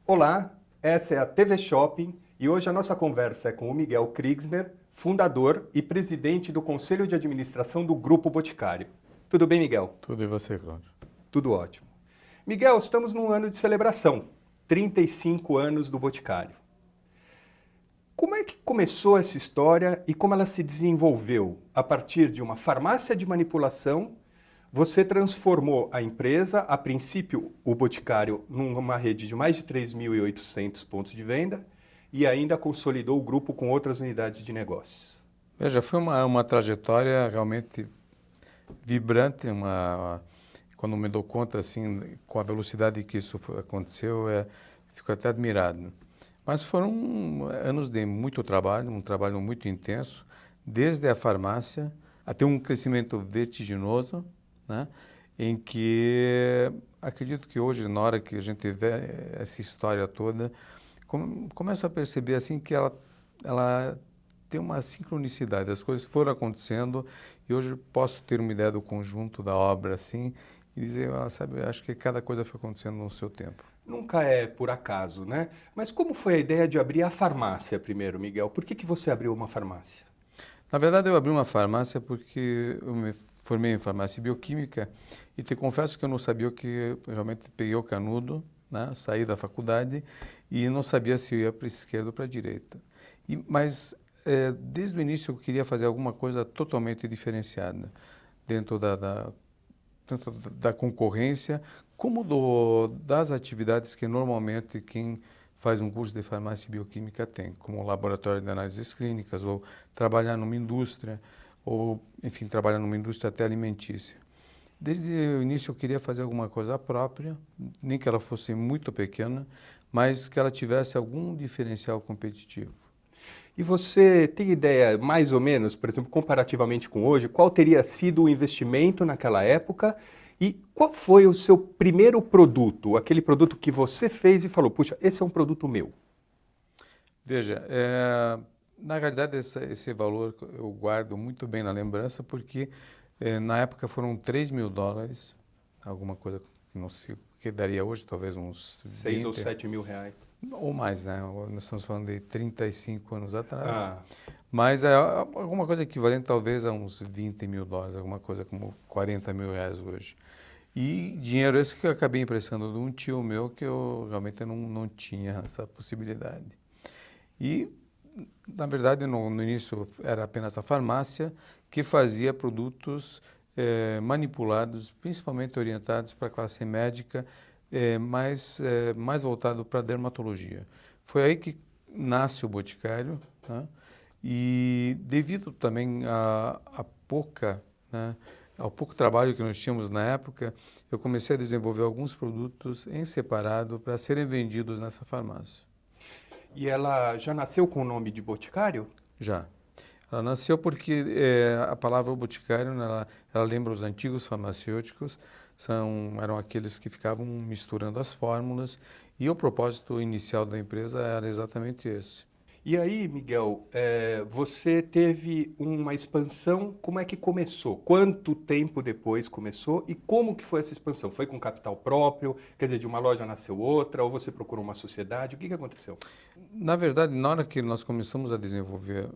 Olá, essa é a TV Shopping e hoje a nossa conversa é com o Miguel Kriegsner, fundador e presidente do Conselho de Administração do Grupo Boticário. Tudo bem, Miguel? Tudo e você, Cláudio? Tudo ótimo. Miguel, estamos num ano de celebração, 35 anos do Boticário. Como é que começou essa história e como ela se desenvolveu? A partir de uma farmácia de manipulação, você transformou a empresa, a princípio o Boticário, numa rede de mais de 3.800 pontos de venda e ainda consolidou o grupo com outras unidades de negócios. Veja, foi uma trajetória realmente vibrante, quando me dou conta, assim, com a velocidade que isso aconteceu, fico até admirado. Mas foram anos de muito trabalho, um trabalho muito intenso, desde a farmácia até um crescimento vertiginoso, né? Em que acredito que hoje, na hora que a gente vê essa história toda, começo a perceber assim que ela tem uma sincronicidade, as coisas foram acontecendo e hoje posso ter uma ideia do conjunto da obra assim e dizer, sabe, acho que cada coisa foi acontecendo no seu tempo. Nunca é por acaso, né? Mas como foi a ideia de abrir a farmácia primeiro, Miguel? Por que você abriu uma farmácia? Na verdade, eu abri uma farmácia porque eu me formei em farmácia bioquímica e te confesso que eu não sabia o que eu realmente peguei o canudo, né? Saí da faculdade e não sabia se eu ia para a esquerda ou para a direita. Mas desde o início eu queria fazer alguma coisa totalmente diferenciada dentro tanto da concorrência como das atividades que normalmente quem faz um curso de farmácia e bioquímica tem, como laboratório de análises clínicas, ou trabalhar numa indústria, ou, enfim, trabalhar numa indústria até alimentícia. Desde o início eu queria fazer alguma coisa própria, nem que ela fosse muito pequena, mas que ela tivesse algum diferencial competitivo. E você tem ideia, mais ou menos, por exemplo, comparativamente com hoje, qual teria sido o investimento naquela época e qual foi o seu primeiro produto, aquele produto que você fez e falou, puxa, esse é um produto meu? Veja, na realidade esse valor eu guardo muito bem na lembrança porque na época foram US$ 3.000, alguma coisa que não sei o que daria hoje, talvez uns 6 ou 20 7 mil reais. ou mais, né? Nós estamos falando de 35 anos atrás. Ah, Mas é alguma coisa equivalente talvez a uns US$ 20.000, alguma coisa como R$ 40.000 hoje. E dinheiro esse que eu acabei emprestando de um tio meu que eu realmente não tinha essa possibilidade. E, na verdade, no início era apenas a farmácia que fazia produtos manipulados, principalmente orientados para a classe médica, mais voltado para a dermatologia. Foi aí que nasce o Boticário, tá? E devido também né, ao pouco trabalho que nós tínhamos na época, eu comecei a desenvolver alguns produtos em separado para serem vendidos nessa farmácia. e ela já nasceu com o nome de Boticário? Já. Ela nasceu porque a palavra boticário, né, ela lembra os antigos farmacêuticos, eram aqueles que ficavam misturando as fórmulas e o propósito inicial da empresa era exatamente esse. E aí, Miguel, você teve uma expansão, como é que começou? Quanto tempo depois começou e como que foi essa expansão? Foi com capital próprio? Quer dizer, de uma loja nasceu outra ou você procurou uma sociedade? O que aconteceu? Na verdade, na hora que nós começamos a desenvolver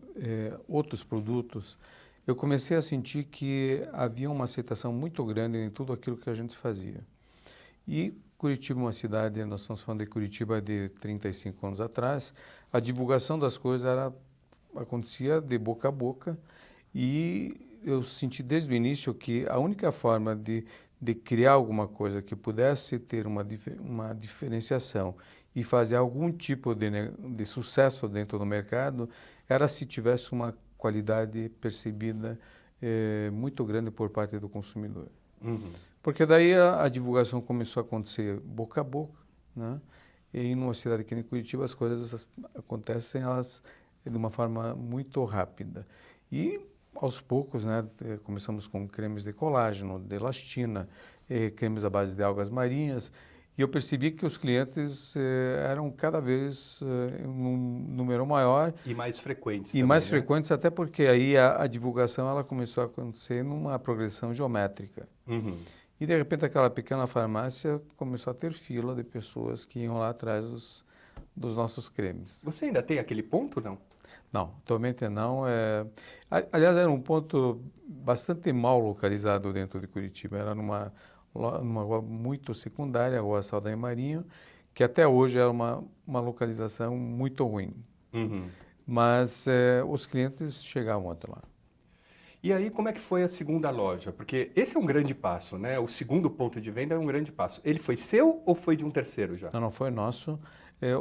outros produtos, eu comecei a sentir que havia uma aceitação muito grande em tudo aquilo que a gente fazia. E Curitiba é uma cidade, nós estamos falando de Curitiba de 35 anos atrás, a divulgação das coisas acontecia de boca a boca e eu senti desde o início que a única forma de criar alguma coisa que pudesse ter uma diferenciação e fazer algum tipo de sucesso dentro do mercado era se tivesse uma qualidade percebida muito grande por parte do consumidor. Uhum. Porque daí a divulgação começou a acontecer boca a boca, né? E numa cidade aqui em Curitiba as coisas acontecem elas de uma forma muito rápida. E aos poucos, né, começamos com cremes de colágeno, de elastina, cremes à base de algas marinhas, e eu percebi que os clientes eram cada vez um número maior E mais frequentes e também, mais né? frequentes, até porque aí a divulgação ela começou a acontecer numa progressão geométrica. Uhum. E, de repente, aquela pequena farmácia começou a ter fila de pessoas que iam lá atrás dos nossos cremes. Você ainda tem aquele ponto, não? Não, atualmente não. Aliás, era um ponto bastante mal localizado dentro de Curitiba. Era numa rua muito secundária, a Rua Saldanha Marinho, que até hoje era uma localização muito ruim. Uhum. Mas os clientes chegavam até lá. E aí, como é que foi a segunda loja? Porque esse é um grande passo, né? O segundo ponto de venda é um grande passo. Ele foi seu ou foi de um terceiro já? Não, não foi nosso.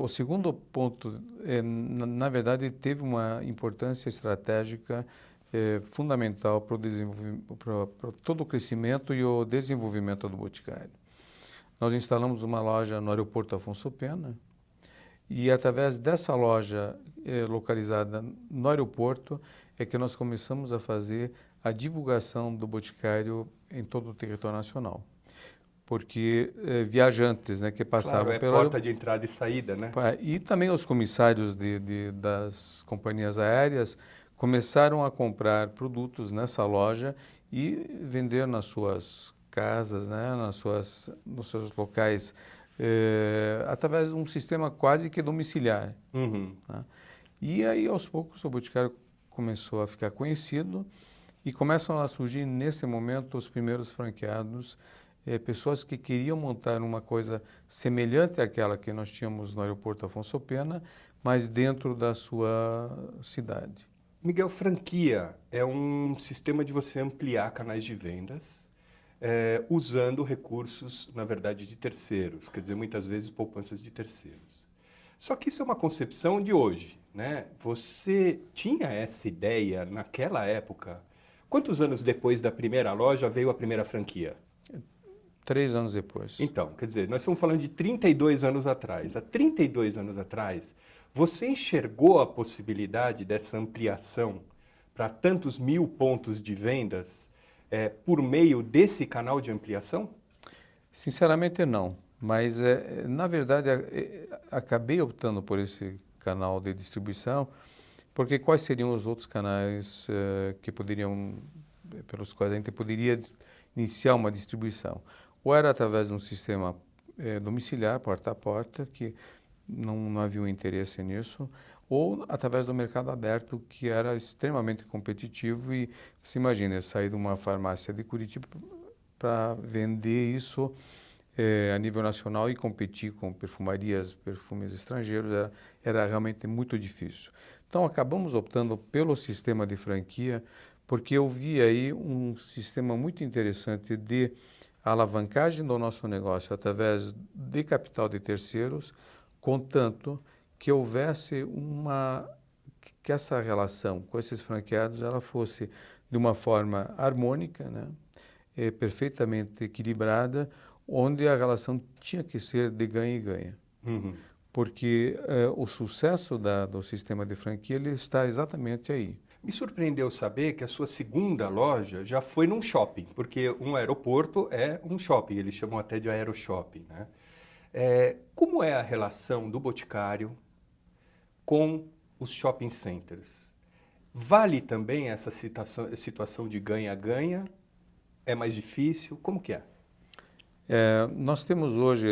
O segundo ponto, na verdade, teve uma importância estratégica fundamental para o desenvolvimento, para todo o crescimento e o desenvolvimento do Boticário. Nós instalamos uma loja no aeroporto Afonso Pena e, através dessa loja localizada no aeroporto, é que nós começamos a fazer a divulgação do Boticário em todo o território nacional. Porque viajantes, né, que Claro, passavam é pelo porta de entrada e saída, né? e também os comissários das companhias aéreas começaram a comprar produtos nessa loja e vender nas suas casas, né, nos seus locais, através de um sistema quase que domiciliar. Uhum. Tá? E aí, aos poucos, o Boticário começou a ficar conhecido e começam a surgir, nesse momento, os primeiros franqueados, pessoas que queriam montar uma coisa semelhante àquela que nós tínhamos no aeroporto Afonso Pena, mas dentro da sua cidade. Miguel, franquia é um sistema de você ampliar canais de vendas, usando recursos, na verdade, de terceiros, quer dizer, muitas vezes poupanças de terceiros. Só que isso é uma concepção de hoje, né? Você tinha essa ideia naquela época? Quantos anos depois da primeira loja veio a primeira franquia? 3 anos depois. Então, quer dizer, nós estamos falando de 32 anos atrás. Há 32 anos atrás, você enxergou a possibilidade dessa ampliação para tantos mil pontos de vendas por meio desse canal de ampliação? Sinceramente, não. Mas, na verdade, acabei optando por esse canal de distribuição, porque quais seriam os outros canais pelos quais a gente poderia iniciar uma distribuição? Ou era através de um sistema domiciliar, porta a porta, que não havia um interesse nisso, ou através do mercado aberto, que era extremamente competitivo. E você imagina, sair de uma farmácia de Curitiba para vender isso a nível nacional e competir com perfumes estrangeiros, era realmente muito difícil. Então, acabamos optando pelo sistema de franquia, porque eu vi aí um sistema muito interessante de alavancagem do nosso negócio através de capital de terceiros, contanto que houvesse que essa relação com esses franqueados ela fosse de uma forma harmônica, né, perfeitamente equilibrada, onde a relação tinha que ser de ganha e ganha. Uhum. Porque o sucesso do sistema de franquia ele está exatamente aí. Me surpreendeu saber que a sua segunda loja já foi num shopping, porque um aeroporto é um shopping, eles chamam até de aeroshopping, né? Como é a relação do Boticário com os shopping centers? Vale também essa situação de ganha-ganha? É mais difícil? Como que é? Nós temos hoje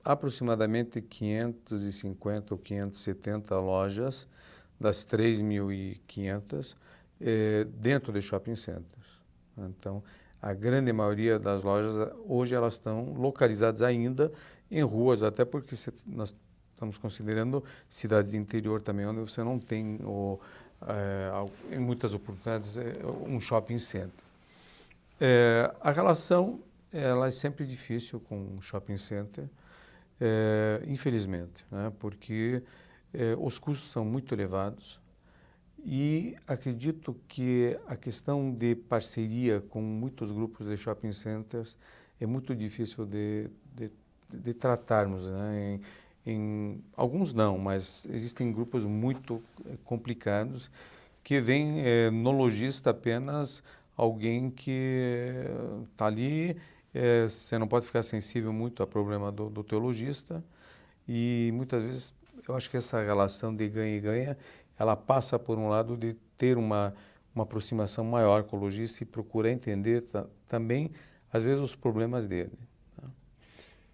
aproximadamente 550 ou 570 lojas das 3.500 dentro de shopping centers. Então, a grande maioria das lojas hoje elas estão localizadas ainda em ruas, até porque nós estamos considerando cidades de interior também, onde você não tem, em muitas oportunidades, um shopping center. A relação ela é sempre difícil com um shopping center, infelizmente, né? Porque os custos são muito elevados e acredito que a questão de parceria com muitos grupos de shopping centers é muito difícil de tratarmos, né? Alguns não, mas existem grupos muito complicados que veem no lojista apenas alguém que está ali, você não pode ficar sensível muito ao problema do teu lojista e muitas vezes eu acho que essa relação de ganha e ganha, ela passa por um lado de ter uma aproximação maior com o lojista e procurar entender também às vezes, os problemas dele. Tá?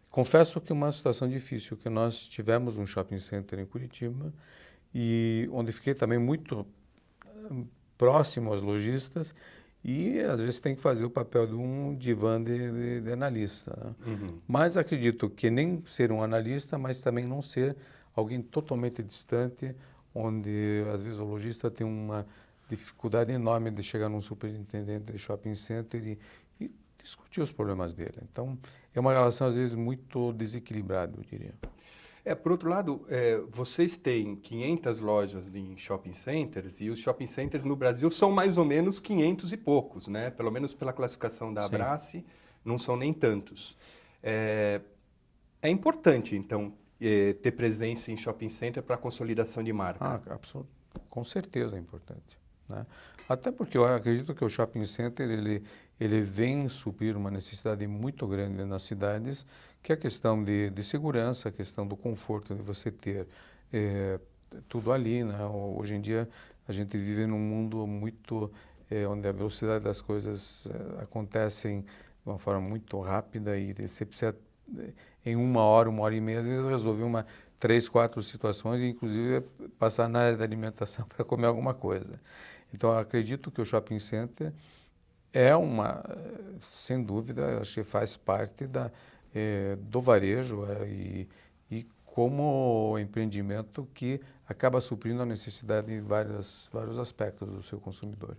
Confesso que é uma situação difícil, que nós tivemos um shopping center em Curitiba, e onde fiquei também muito próximo aos lojistas, e às vezes tem que fazer o papel de um divã de analista. Né? Uhum. Mas acredito que nem ser um analista, mas também não ser alguém totalmente distante, onde às vezes o lojista tem uma dificuldade enorme de chegar num superintendente de shopping center e discutir os problemas dele. Então, é uma relação às vezes muito desequilibrada, eu diria. Por outro lado, vocês têm 500 lojas em shopping centers e os shopping centers no Brasil são mais ou menos 500 e poucos, né? Pelo menos pela classificação da Sim. Abrace, não são nem tantos. É importante, então, ter presença em shopping center para consolidação de marca. Com certeza é importante. Né? Até porque eu acredito que o shopping center ele vem suprir uma necessidade muito grande nas cidades, que é a questão de segurança, a questão do conforto de você ter tudo ali. Né? Hoje em dia a gente vive num mundo muito onde a velocidade das coisas acontecem de uma forma muito rápida e você precisa em uma hora e meia, às vezes resolver 3, 4 situações, e inclusive passar na área da alimentação para comer alguma coisa. Então, eu acredito que o shopping center é sem dúvida, acho que faz parte do varejo e como empreendimento que acaba suprindo a necessidade em vários aspectos do seu consumidor.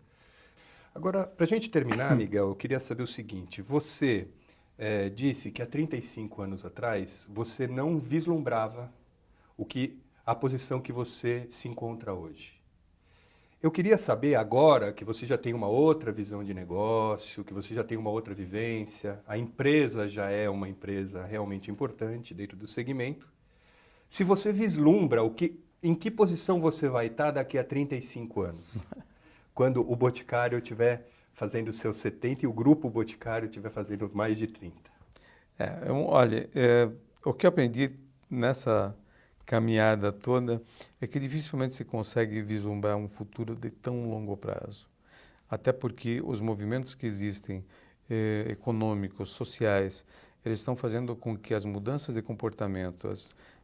Agora, para a gente terminar, Miguel, eu queria saber o seguinte: você disse que há 35 anos atrás você não vislumbrava a posição que você se encontra hoje. Eu queria saber agora que você já tem uma outra visão de negócio, que você já tem uma outra vivência, a empresa já é uma empresa realmente importante dentro do segmento. Se você vislumbra em que posição você vai estar daqui a 35 anos, quando o Boticário estiver fazendo seus 70 e o grupo Boticário estiver fazendo mais de 30. Olha, o que eu aprendi nessa caminhada toda é que dificilmente se consegue vislumbrar um futuro de tão longo prazo. Até porque os movimentos que existem, econômicos, sociais, eles estão fazendo com que as mudanças de comportamento,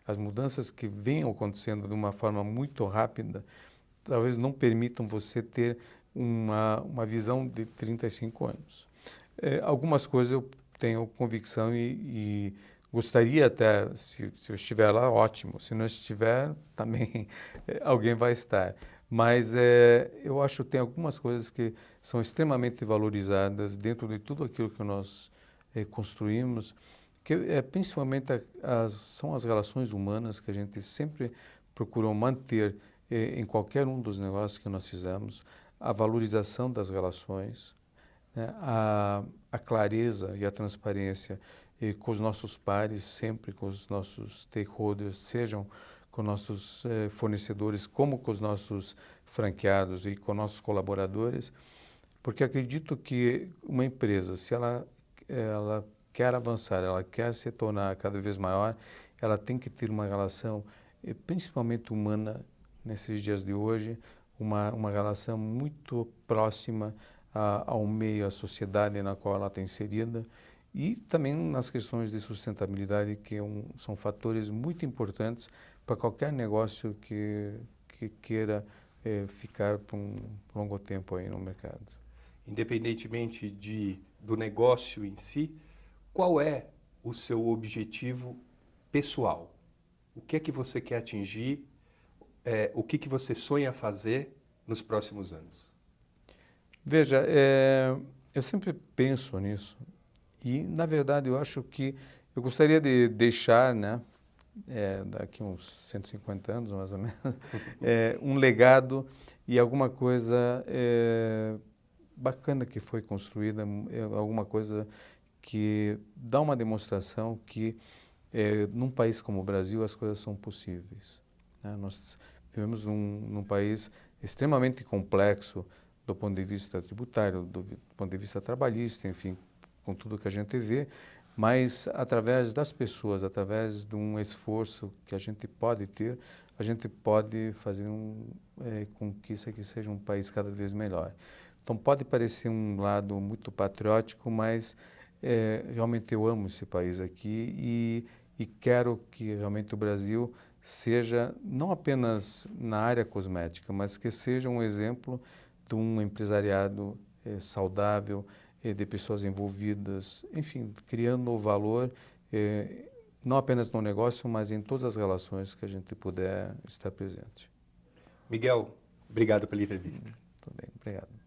as mudanças que venham acontecendo de uma forma muito rápida, talvez não permitam você ter uma visão de 35 anos. Algumas coisas eu tenho convicção e gostaria até, se eu estiver lá, ótimo. Se não estiver, também alguém vai estar. Mas eu acho que tem algumas coisas que são extremamente valorizadas dentro de tudo aquilo que nós construímos, que principalmente são as relações humanas que a gente sempre procurou manter em qualquer um dos negócios que nós fizemos, a valorização das relações, né? A clareza e a transparência com os nossos pares, sempre com os nossos stakeholders, sejam com nossos fornecedores, como com os nossos franqueados e com nossos colaboradores, porque acredito que uma empresa, se ela quer avançar, ela quer se tornar cada vez maior, ela tem que ter uma relação principalmente humana nesses dias de hoje, uma relação muito próxima ao meio, à sociedade na qual ela está inserida, e também nas questões de sustentabilidade, que são fatores muito importantes para qualquer negócio que queira ficar por um longo tempo aí no mercado. Independentemente do negócio em si, qual é o seu objetivo pessoal? O que é que você quer atingir? O que você sonha fazer nos próximos anos? Veja, eu sempre penso nisso e, na verdade, eu acho que eu gostaria de deixar, né, daqui uns 150 anos, mais ou menos, um legado e alguma coisa bacana que foi construída, alguma coisa que dá uma demonstração que, num país como o Brasil, as coisas são possíveis. Né? Nós vivemos num país extremamente complexo do ponto de vista tributário, do ponto de vista trabalhista, enfim, com tudo que a gente vê, mas através das pessoas, através de um esforço que a gente pode ter, a gente pode fazer com que isso aqui seja um país cada vez melhor. Então pode parecer um lado muito patriótico, mas realmente eu amo esse país aqui e quero que realmente o Brasil seja, não apenas na área cosmética, mas que seja um exemplo de um empresariado saudável, de pessoas envolvidas, enfim, criando valor, não apenas no negócio, mas em todas as relações que a gente puder estar presente. Miguel, obrigado pela entrevista. Também, obrigado.